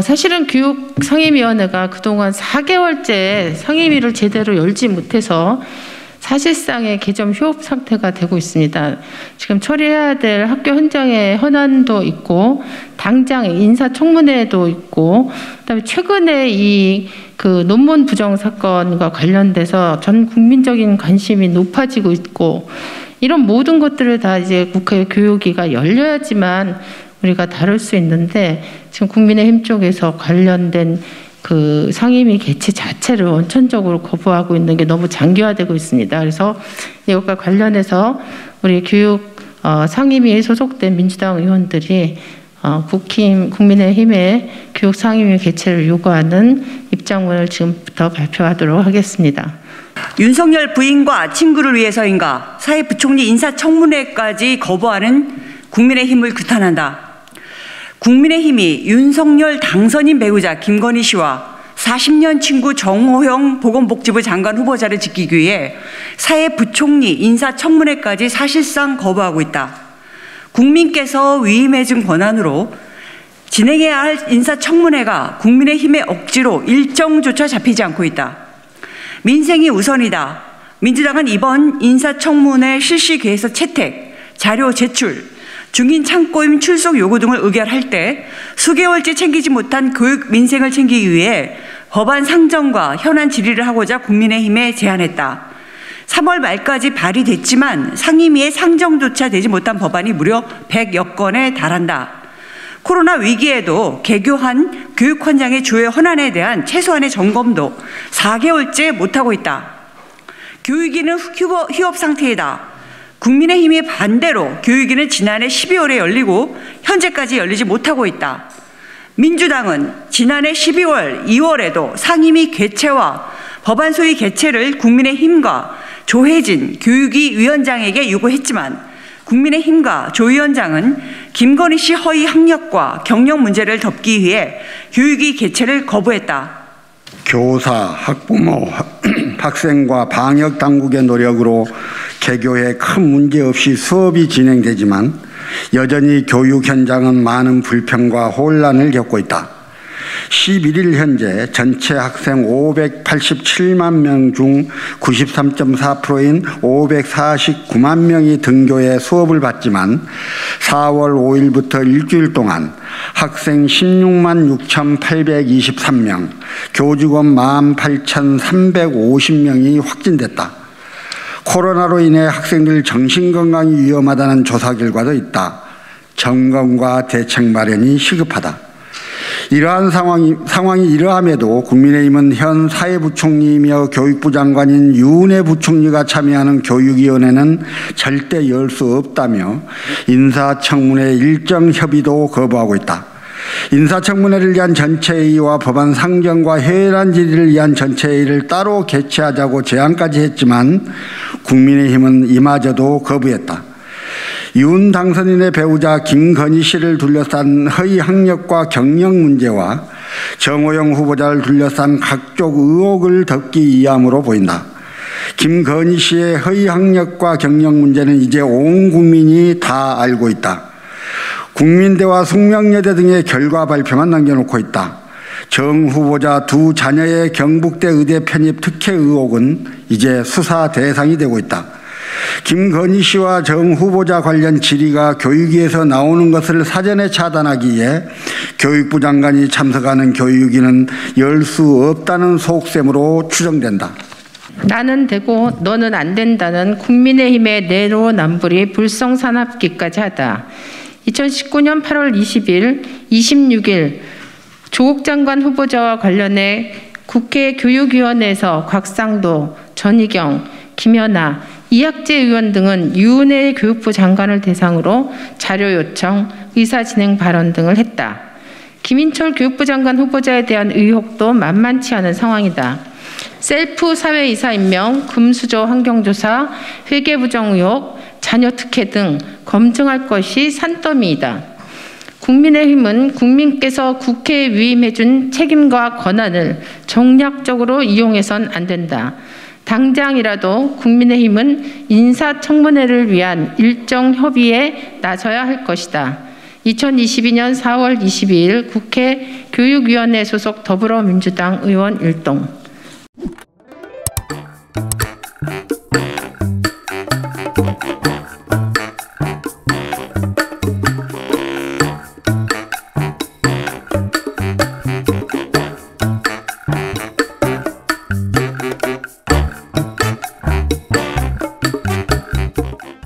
사실은 교육상임위원회가 그동안 4개월째 상임위를 제대로 열지 못해서 사실상의 개점 휴업 상태가 되고 있습니다. 지금 처리해야 될 학교 현장의 현안도 있고 당장 인사청문회도 있고 그다음에 최근에 그 논문 부정 사건과 관련돼서 전 국민적인 관심이 높아지고 있고 이런 모든 것들을 다 이제 국회 교육위가 열려야지만 우리가 다룰 수 있는데 지금 국민의힘 쪽에서 관련된 그 상임위 개최 자체를 원천적으로 거부하고 있는 게 너무 장기화되고 있습니다. 그래서 이것과 관련해서 우리 교육 상임위에 소속된 민주당 의원들이 국민의힘의 교육 상임위 개최를 요구하는 입장문을 지금부터 발표하도록 하겠습니다. 윤석열 부인과 친구를 위해서인가 사회부총리 인사청문회까지 거부하는 국민의힘을 규탄한다. 국민의힘이 윤석열 당선인 배우자 김건희 씨와 40년 친구 정호영 보건복지부 장관 후보자를 지키기 위해 사회부총리 인사청문회까지 사실상 거부하고 있다. 국민께서 위임해준 권한으로 진행해야 할 인사청문회가 국민의힘의 억지로 일정조차 잡히지 않고 있다. 민생이 우선이다. 민주당은 이번 인사청문회 실시 계획서 채택, 자료 제출, 중인 창고임 출석 요구 등을 의결할 때 수개월째 챙기지 못한 교육 민생을 챙기기 위해 법안 상정과 현안 질의를 하고자 국민의힘에 제안했다. 3월 말까지 발의됐지만 상임위에 상정조차 되지 못한 법안이 무려 100여 건에 달한다. 코로나 위기에도 개교한 교육헌장의 주요 현안에 대한 최소한의 점검도 4개월째 못하고 있다. 교육위는 휴업 상태이다. 국민의힘이 반대로 교육위는 지난해 12월에 열리고 현재까지 열리지 못하고 있다. 민주당은 지난해 12월, 2월에도 상임위 개최와 법안 소위 개최를 국민의힘과 조혜진 교육위 위원장에게 요구했지만 국민의힘과 조 위원장은 김건희 씨 허위 학력과 경력 문제를 덮기 위해 교육위 개최를 거부했다. 교사, 학부모, 학생과 방역 당국의 노력으로 개교에 큰 문제 없이 수업이 진행되지만 여전히 교육 현장은 많은 불평과 혼란을 겪고 있다. 11일 현재 전체 학생 587만 명 중 93.4%인 549만 명이 등교해 수업을 받지만 4월 5일부터 일주일 동안 학생 16만 6,823명, 교직원 18,350명이 확진됐다. 코로나로 인해 학생들 정신건강이 위험하다는 조사 결과도 있다. 점검과 대책 마련이 시급하다. 이러한 상황이 이러함에도 국민의힘은 현 사회부총리이며 교육부 장관인 윤해 부총리가 참여하는 교육위원회는 절대 열 수 없다며 인사청문회 일정 협의도 거부하고 있다. 인사청문회를 위한 전체회의와 법안 상정과 현안 질의를 위한 전체회의를 따로 개최하자고 제안까지 했지만 국민의힘은 이마저도 거부했다. 윤 당선인의 배우자 김건희 씨를 둘러싼 허위 학력과 경력 문제와 정호영 후보자를 둘러싼 각종 의혹을 덮기 위함으로 보인다. 김건희 씨의 허위 학력과 경력 문제는 이제 온 국민이 다 알고 있다. 국민대와 숙명여대 등의 결과 발표만 남겨놓고 있다. 정 후보자 두 자녀의 경북대 의대 편입 특혜 의혹은 이제 수사 대상이 되고 있다. 김건희 씨와 정 후보자 관련 질의가 교육위에서 나오는 것을 사전에 차단하기 위해 교육부 장관이 참석하는 교육위는 열 수 없다는 속셈으로 추정된다. 나는 되고 너는 안 된다는 국민의힘의 내로남불이 불성산업기까지 하다. 2019년 8월 20일, 26일 조국 장관 후보자와 관련해 국회 교육위원회에서 곽상도, 전희경, 김연아, 이학재 의원 등은 윤해 교육부 장관을 대상으로 자료 요청, 의사진행 발언 등을 했다. 김인철 교육부 장관 후보자에 대한 의혹도 만만치 않은 상황이다. 셀프 사회이사 임명, 금수저 환경조사, 회계부정 의혹, 자녀 특혜 등 검증할 것이 산더미이다. 국민의힘은 국민께서 국회에 위임해준 책임과 권한을 정략적으로 이용해선 안 된다. 당장이라도 국민의힘은 인사청문회를 위한 일정 협의에 나서야 할 것이다. 2022년 4월 22일 국회 교육위원회 소속 더불어민주당 의원 일동.